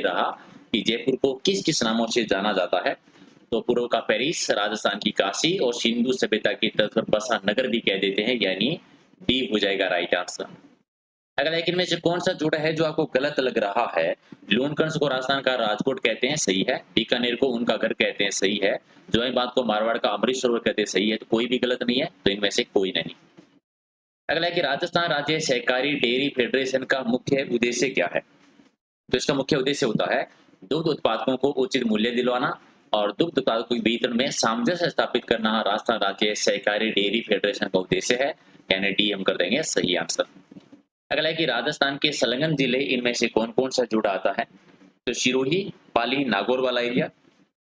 रहा कि जयपुर को किस किस नामों से जाना जाता है। तो पूर्व का पेरिस, राजस्थान की काशी और सिंधु सभ्यता की तर्ज पर बसा नगर भी कह देते हैं, यानी डी हो जाएगा राइट आंसर। अगला है कि इनमें से कौन सा जोड़ा है जो आपको गलत लग रहा है। लूनकंस को राजस्थान का राजकोट कहते हैं, सही है। बीकानेर को उनका घर कहते हैं, सही है। जोईबाग को मारवाड़ का अमृत सरोवर कहते हैं, सही है। तो कोई भी गलत नहीं है, तो इनमें से कोई नहीं। अगला है कि राजस्थान राज्य सहकारी डेयरी फेडरेशन का मुख्य उद्देश्य क्या है। तो इसका मुख्य उद्देश्य होता है दुग्ध उत्पादकों को उचित मूल्य दिलवाना और दुग्ध उत्पादकों के वितरण में सामंजस्य स्थापित करना राजस्थान राज्य सहकारी डेयरी फेडरेशन का उद्देश्य है, यानी डी हम कर देंगे सही आंसर। अगला है कि राजस्थान के संलग्न जिले इनमें से कौन कौन सा जुड़ा आता है। तो सिरोही, पाली, नागौर वाला एरिया,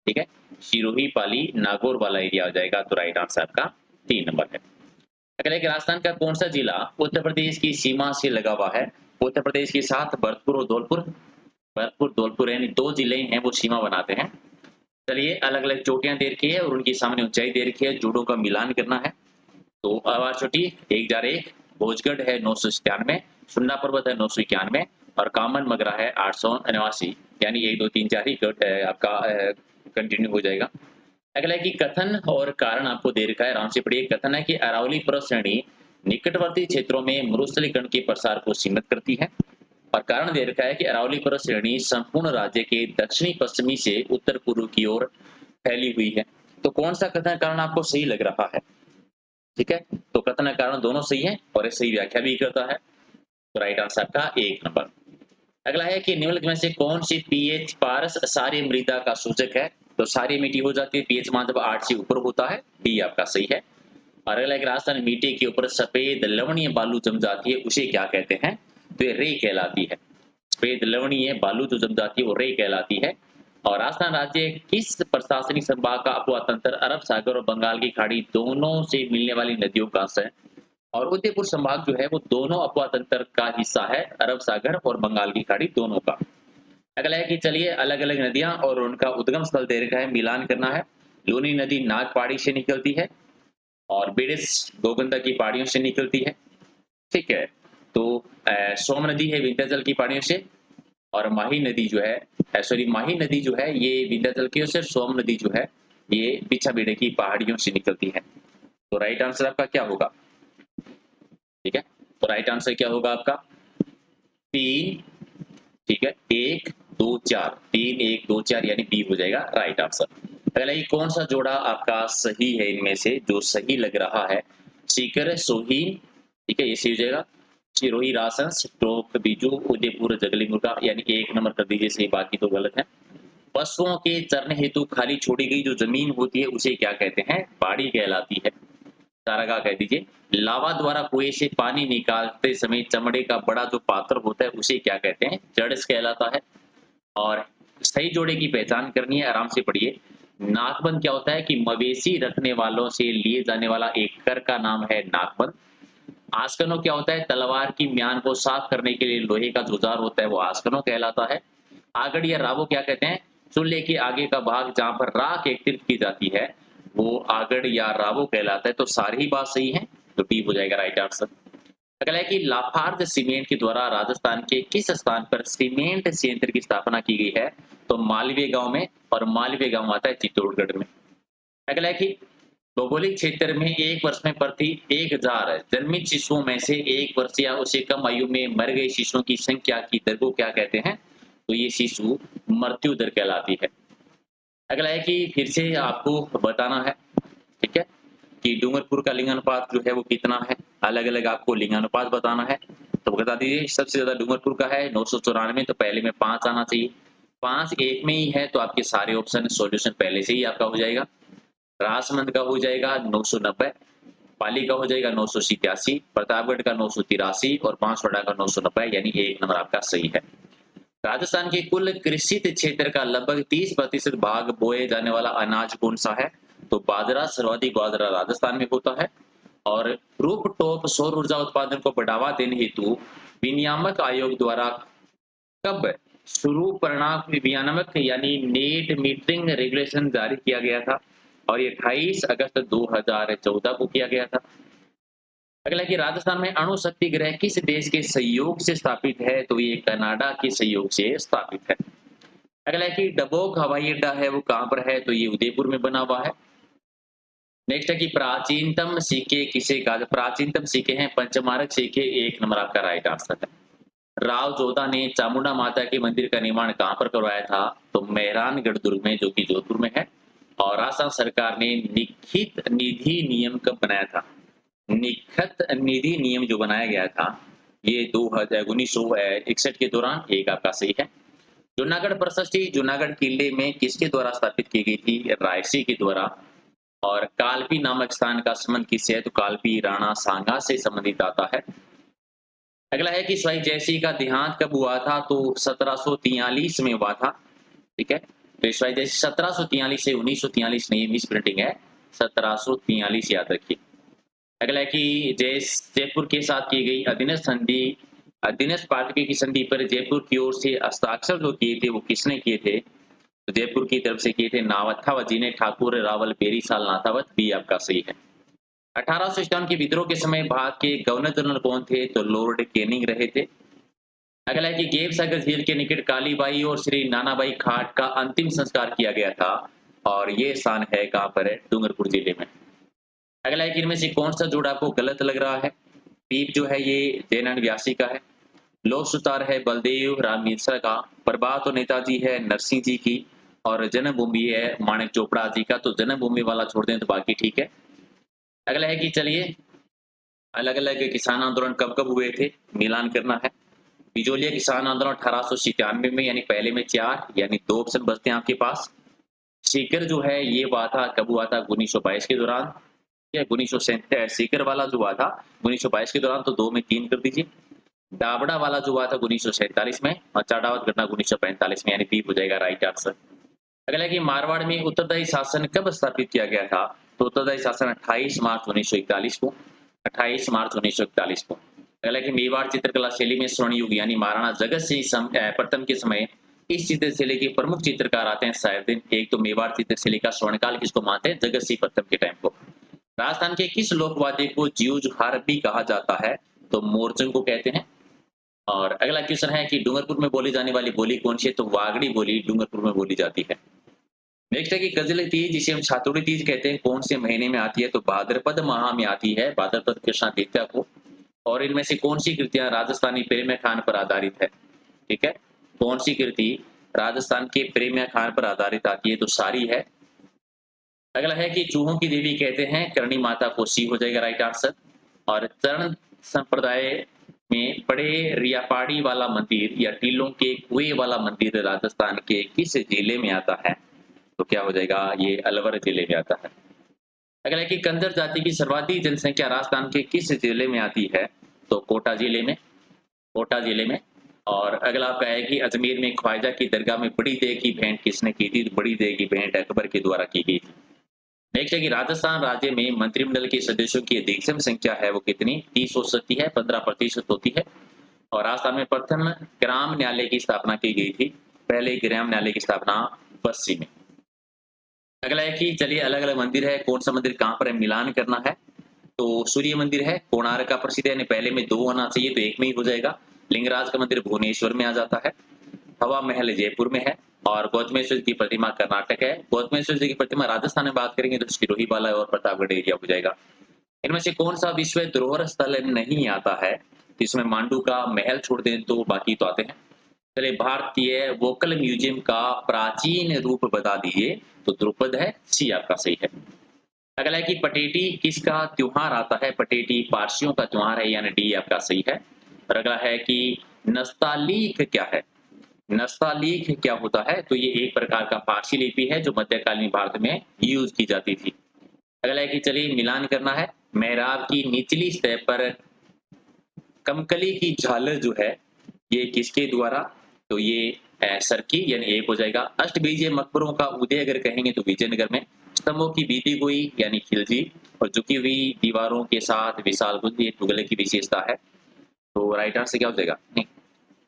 ठीक है। सिरोही, पाली, नागौर वाला एरिया हो जाएगा, तो राइट आंसर आपका 3 नंबर है। अगला है कि राजस्थान का कौन सा जिला उत्तर प्रदेश की सीमा से लगा हुआ है। उत्तर प्रदेश के साथ भरतपुर और धौलपुर, भरतपुर धौलपुर यानी 2 जिले हैं वो सीमा बनाते हैं। चलिए अलग अलग चोटियां दे रखी है और उनकी सामने ऊंचाई दे रखी है, जोड़ों का मिलान करना है। तो आवार चोटी 1001, भोजगढ़ है 997, सुन्ना पर्वत है 991 और कामन मगरा है 889, यानी 1 2 3 4 ही आपका कंटिन्यू हो जाएगा। अगला है कि कथन और कारण आपको दे रखा है, आराम से पढ़िए। कथन है कि अरावली पर्वत श्रेणी निकटवर्ती क्षेत्रों में मरुस्थलीकरण के प्रसार को सीमित करती है, और कारण दे रखा है कि अरावली पर्वत श्रेणी संपूर्ण राज्य के दक्षिणी पश्चिमी से उत्तर पूर्व की ओर फैली हुई है। तो कौन सा कथन कारण आपको सही लग रहा है, ठीक है। तो कथन कारण दोनों सही है और ये सही व्याख्या भी करता है, तो राइट आंसर का 1 नंबर। अगला है कि निम्नलिखित में से कौन सी पीएच पारस सारी मृदा का सूचक है। तो सारी मिट्टी हो जाती है पीएच मान जब 8 से ऊपर होता है, डी आपका सही है। और अगला है कि राजस्थान मिट्टी के ऊपर सफेद लवणीय बालू जम जाती है, उसे क्या कहते हैं। तो ये रे कहलाती है। सफेद लवणीय बालू जो जम जाती है वो रे कहलाती है। और राजस्थान राज्य किस प्रशासनिक संभाग का अपवा तंत्र अरब सागर और बंगाल की खाड़ी दोनों से मिलने वाली नदियों का है। और उदयपुर संभाग जो है वो दोनों अपवा तंत्र का हिस्सा है, अरब सागर और बंगाल की खाड़ी दोनों का। अगला है कि चलिए अलग अलग नदियां और उनका उद्गम स्थल दे रखा है, मिलान करना है। लूनी नदी नागपाड़ी से निकलती है और बिडिस गोगंदा की पहाड़ियों से निकलती है, ठीक है। तो सोम नदी है विंध्याचल की पहाड़ियों से, और माही नदी जो है सॉरी माही नदी जो है ये विंध्याचल की ओर से, सोम नदी जो है ये पिछाबीड़े की पहाड़ियों से निकलती है। तो राइट आंसर आपका क्या होगा, ठीक है। तो राइट आंसर क्या होगा आपका 3, ठीक है, 1 2 4, 3 1 2 4 यानी बी हो जाएगा राइट आंसर। अगला ये कौन सा जोड़ा आपका सही है इनमें से, जो सही लग रहा है। सीकर, सोहीन, ठीक है, ये सही हो जाएगा। सिरोही, रासन, टोक, बीजू, उदयपुर, जगली मुर्गा, यानी 1 नंबर कर दीजिए सही, बाकी तो गलत है। पशुओं के चरने हेतु खाली छोड़ी गई जो जमीन होती है उसे क्या कहते हैं, बाड़ी कहलाती है। चारागाह कह दीजिए। लावा द्वारा कुएं से पानी निकालते समय चमड़े का बड़ा जो पात्र होता है उसे क्या कहते हैं, जड़स कहलाता है। और सही जोड़े की पहचान करनी है, आराम से पढ़िए। नाकबंद क्या होता है कि मवेशी रखने वालों से लिए जाने वाला एक कर का नाम है नाकबंद। आस्कनो क्या होता है, तलवार की म्यान को साफ करने के लिए लोहे का औजार होता है वो आस्कनो कहलाता है। आगड़ या रावो क्या कहते हैं, चूल्हे के आगे का भाग जहां पर राख एकत्रित की जाती है वो आगड़ या रावो कहलाता है। तो सारी ही बात सही है, तो डी हो जाएगा राइट आंसर। अगला है कि लाफार्ज सीमेंट के द्वारा राजस्थान के किस स्थान पर सीमेंट संयंत्र की स्थापना की गई है। तो मालवीय गांव में, और मालवीय गांव आता है चित्तौड़गढ़ में। अगला है कि भौगोलिक क्षेत्र में एक वर्ष में प्रति 1000 जन्मित शिशुओं में से 1 वर्ष या उससे कम आयु में मर गए शिशुओं की संख्या की दर को क्या कहते हैं। तो ये शिशु मृत्यु दर कहलाती है। अगला है कि फिर से आपको बताना है, ठीक है, कि डूंगरपुर का लिंगानुपात जो है वो कितना है। अलग अलग आपको लिंगानुपात बताना है, तो बता दीजिए। सबसे ज्यादा डूंगरपुर का है 994, तो पहले में 5 आना चाहिए। 5 एक में ही है तो आपके सारे ऑप्शन सॉल्यूशन पहले से ही आपका हो जाएगा। राजसमंद का हो जाएगा 990, पाली का हो जाएगा 987, प्रतापगढ़ का 983 और बांसवाड़ा का 990, यानी 1 नंबर आपका सही है। राजस्थान के कुल कृषित क्षेत्र का लगभग 30% भाग बोए जाने वाला अनाज कौन सा है। तो बाजरा, सर्वाधिक बाजरा राजस्थान में होता है। और रूप टॉप सौर ऊर्जा उत्पादन को बढ़ावा देने हेतु विनियामक आयोग द्वारा कब शुरू परिणाम विनियामक यानी नेट मीटरिंग रेगुलेशन जारी किया गया था, और ये 28 अगस्त 2014 को किया गया था। अगला कि राजस्थान में अणु शक्ति गृह किस देश के सहयोग से स्थापित है। तो ये कनाडा के सहयोग से स्थापित है। अगला है कि डबोक हवाई अड्डा है वो कहाँ पर है, तो ये उदयपुर में बना हुआ है। नेक्स्ट है कि प्राचीनतम सिक्के किसे कहा, प्राचीनतम सिक्के हैं पंचमारक सिक्के, 1 नंबर आपका राइट आंसर है। राव जोधा ने चामुंडा माता के मंदिर का निर्माण कहाँ पर करवाया था, तो मेहरानगढ़ दुर्ग में, जो कि जोधपुर में है। और राजस्थान सरकार ने निखित निधि नियम कब बनाया था, निखत निधि नियम जो बनाया गया था ये 1961 के दौरान, एक आपका सही है। जूनागढ़ प्रशस्ति जूनागढ़ किले में किसके द्वारा स्थापित की गई थी, रायसी के द्वारा। और कालपी नामक स्थान का संबंध किससे है, तो कालपी राणा सांगा से संबंधित आता है। अगला है कि स्वाई जयसिंह का देहांत कब हुआ था, तो 1743 में हुआ था। ठीक है, तो स्वाई जयसिंह 1743 से 1943 नहीं, मिस प्रिंटिंग है, 1743 याद रखिए। अगला है कि जयपुर के साथ की गई अधीनस्थ संधि, अधीनस्थ पाटलिपुत्र की संधि पर जयपुर की ओर से हस्ताक्षर जो किए थे वो किसने किए थे, तो जयपुर की तरफ से किए थे नावत्थावत जी ने, ठाकुर रावल पेरीसाल नाथावत, बी आपका सही है। 1857 के विद्रोह के समय भारत के गवर्नर जनरल कौन थे, तो लॉर्ड कैनिंग रहे थे। अगला है कि गेव सागर झील के निकट कालीबाई और श्री नानाबाई खाट का अंतिम संस्कार किया गया था, और ये स्थान है कहाँ पर है, डूंगरपुर जिले में। अगला है कि इनमें से कौन सा जोड़ आपको गलत लग रहा है, दीप जो है ये जयनंद व्यासी का है, लोक सुतार है बलदेव राम मिश्रा का, प्रभात और नेताजी है नरसिंह जी की, और जन्मभूमि है माणिक चोपड़ा जी का। तो जन्मभूमि वाला छोड़ दें तो बाकी ठीक है। अगला है कि चलिए अलग अलग किसान आंदोलन कब कब हुए थे, मिलान करना है। बिजोलिया किसान आंदोलन 1897 में, यानी पहले में 4, यानी 2 ऑप्शन बचते हैं आपके पास। सीकर जो है ये हुआ था कब हुआ था, 1922 के दौरान, या 1947, सीकर वाला जो हुआ था 1922 के दौरान, तो 2 में 3 कर दीजिए। दाबड़ा वाला जो हुआ था 1947 में, और चाटावत घटना 1945 में, यानी बी हो जाएगा राइट आंसर। अगला है कि मारवाड़ में उत्तरदायी शासन कब स्थापित किया गया था, तो उत्तरदायी शासन 28 मार्च 1941 को, 28 मार्च 1941 को। अगला है कि मेवाड़ चित्रकला शैली में स्वर्ण युग यानी महाराणा जगत सिंह प्रथम के समय इस चित्रशैली के प्रमुख चित्रकार आते हैं साहिबदीन। एक तो मेवाड़ चित्रशैली का स्वर्णकाल किसको मानते हैं, जगत सिंह प्रथम के टाइम को। राजस्थान के किस लोकवाद्य को जीव जुहार भी कहा जाता है, तो मोरचंग को कहते हैं। और अगला क्वेश्चन है कि डूंगरपुर में बोली जाने वाली बोली कौन सी है, तो वागड़ी बोली डूंगरपुर में बोली जाती है। नेक्स्ट है कि कजली तीज जिसे हम छातुड़ी तीज कहते हैं कौन से महीने में आती है, तो भाद्रपद माह में आती है, भाद्रपद कृष्णा द्वितीया को। और इनमें से कौन सी कृतियां राजस्थानी प्रेम खान पर आधारित है, ठीक है, कौन सी कृति राजस्थान के प्रेम खान पर आधारित आती है, तो सारी है। अगला है कि चूहों की देवी कहते हैं करणी माता को, सी हो जाएगा राइट आंसर। और चरण संप्रदाय में बड़े रियापाड़ी वाला मंदिर या टीलों के कुएं वाला मंदिर राजस्थान के किस जिले में आता है, तो क्या हो जाएगा, ये अलवर जिले में आता है। अगला है कि कंजर जाति की सर्वाधिक जनसंख्या राजस्थान के किस जिले में आती है, तो कोटा जिले में, कोटा जिले में। और अगला आपका है कि अजमेर में ख्वाजा की दरगाह में बड़ी देह की भेंट किसने की थी, तो बड़ी देह की भेंट अकबर के द्वारा की गई थी। नेक्स्ट है कि राजस्थान राज्य में मंत्रिमंडल के सदस्यों की अधिकतम संख्या है वो कितनी, 30 हो सकती है, 15% होती है। और राजस्थान में प्रथम ग्राम न्यायालय की स्थापना की गई थी, पहले ग्राम न्यायालय की स्थापना बस्सी में। अगला है कि चलिए अलग अलग मंदिर है, कौन सा मंदिर कहाँ पर है, मिलान करना है। तो सूर्य मंदिर है कोणार्क का प्रसिद्ध है, यानी पहले में 2 होना चाहिए तो 1 में ही हो जाएगा। लिंगराज का मंदिर भुवनेश्वर में आ जाता है। हवा महल जयपुर में है। और गौतमेश्वर की प्रतिमा कर्नाटक है। गौतमेश्वर जी की प्रतिमा राजस्थान में बात करेंगे तो सिरोही वाला और प्रतापगढ़ एरिया हो जाएगा। इनमें से कौन सा विश्व धरोहर स्थल नहीं आता है, इसमें मांडू का महल छोड़ दें तो बाकी तो आते हैं। चलिए भारतीय वोकल म्यूजियम का प्राचीन रूप बता दीजिए, तो द्रुपद है, सी आपका सही है। अगला है कि पटेटी किसका त्योहार आता है, पटेटी पारसियों का त्योहार है, यानी डी आपका सही है। और अगला है कि नस्तालीक क्या है, नस्तालीक क्या होता है, तो ये एक प्रकार का फारसी लिपि है जो मध्यकालीन भारत में यूज की जाती थी। अगला है कि चलिए मिलान करना है। मेहराब की निचली सतह पर कमकली की झालर जो है ये किसके द्वारा, तो ये सरकी, यानी एक हो जाएगा। अष्टबीजीय मकबरों का उदय अगर कहेंगे तो विजयनगर में। स्तंभों की बीती हुई यानी खिलजी, और झुकी हुई दीवारों के साथ विशाल बुद्ध, ये तुगलक की विशेषता है। तो राइट आंसर क्या हो जाएगा, नहीं,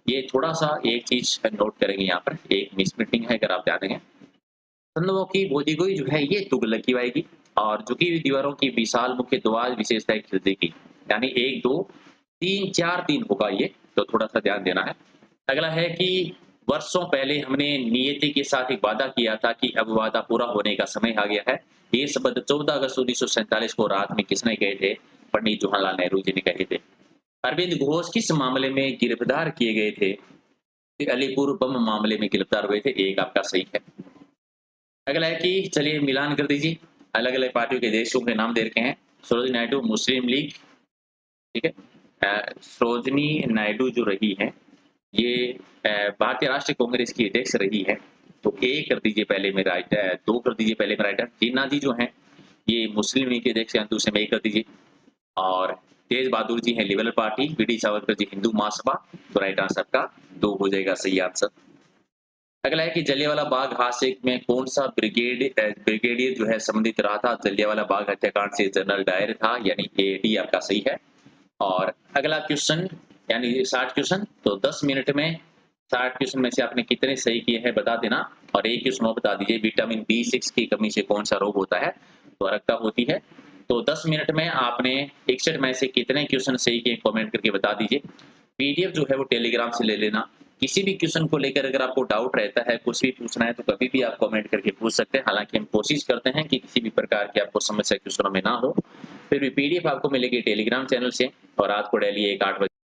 ये थोड़ा सा एक चीज नोट करेंगे, यहाँ पर एक मिसप्रिंटिंग है अगर आप ध्यान देंगे। स्तंभों की बोधी हुई जो है ये तुगलक की आएगी, और झुकी हुई दीवारों की विशाल मुख्य द्वार विशेषता है खिलजी की, यानी 1 2 3 4 3 होगा ये, तो थोड़ा सा ध्यान देना है। अगला है कि वर्षों पहले हमने नियति के साथ एक वादा किया था कि अब वादा पूरा होने का समय आ गया है। ये शब्द 14 अगस्त 1947 को रात में किसने कहे थे? पंडित जवाहरलाल नेहरू जी ने कहे थे। अरविंद घोष किस मामले में गिरफ्तार किए गए थे? ये अलीपुर बम मामले में गिरफ्तार हुए थे। एक आपका सही है। अगला है कि चलिए मिलान कर दीजिए। अलग-अलग पार्टियों के देशों के नाम दे रखे हैं। सरोजिनी नायडू मुस्लिम लीग, ठीक है। सरोजिनी नायडू जो रही हैं, ये भारतीय राष्ट्रीय कांग्रेस की अध्यक्ष रही है। तो ए कर दीजिए पहले में राइट, 2 कर दीजिए पहले में राइट है। जिन्ना जी जो हैं, ये मुस्लिम लीग के अध्यक्ष हैं, दूसरे में ए कर दीजिए। और तेज बहादुर जी हैं liberal party, BD. Savarkar ji Hindu Mahasabha. तो राइट आंसर का 2 हो जाएगा सही आंसर। अगला है कि जलियांवाला बाग हादसे में कौन सा ब्रिगेडियर जो है संबंधित रहा था? जलियांवाला बाग हत्याकांड से जनरल डायर था, यानी ए डी आपका सही है। और अगला क्वेश्चन यानी 60 क्वेश्चन, तो 10 मिनट में 60 क्वेश्चन में से आपने कितने सही किए हैं बता देना। और एक क्वेश्चन और बता दीजिए, विटामिन B6 की कमी से कौन सा रोग होता है? तो अर्कता होती है। तो 10 मिनट में आपने 61 में से कितने क्वेश्चन सही किए कमेंट करके बता दीजिए। पीडीएफ जो है वो टेलीग्राम से ले लेना। किसी भी क्वेश्चन को लेकर अगर आपको डाउट रहता है, कुछ भी पूछना है, तो कभी भी आप कमेंट करके पूछ सकते हैं। हालांकि हम कोशिश करते हैं कि किसी भी प्रकार की आपको समस्या क्वेश्चनों में ना हो। फिर भी पीडीएफ आपको मिलेगी टेलीग्राम चैनल से, और रात को डेली 1 8 बजे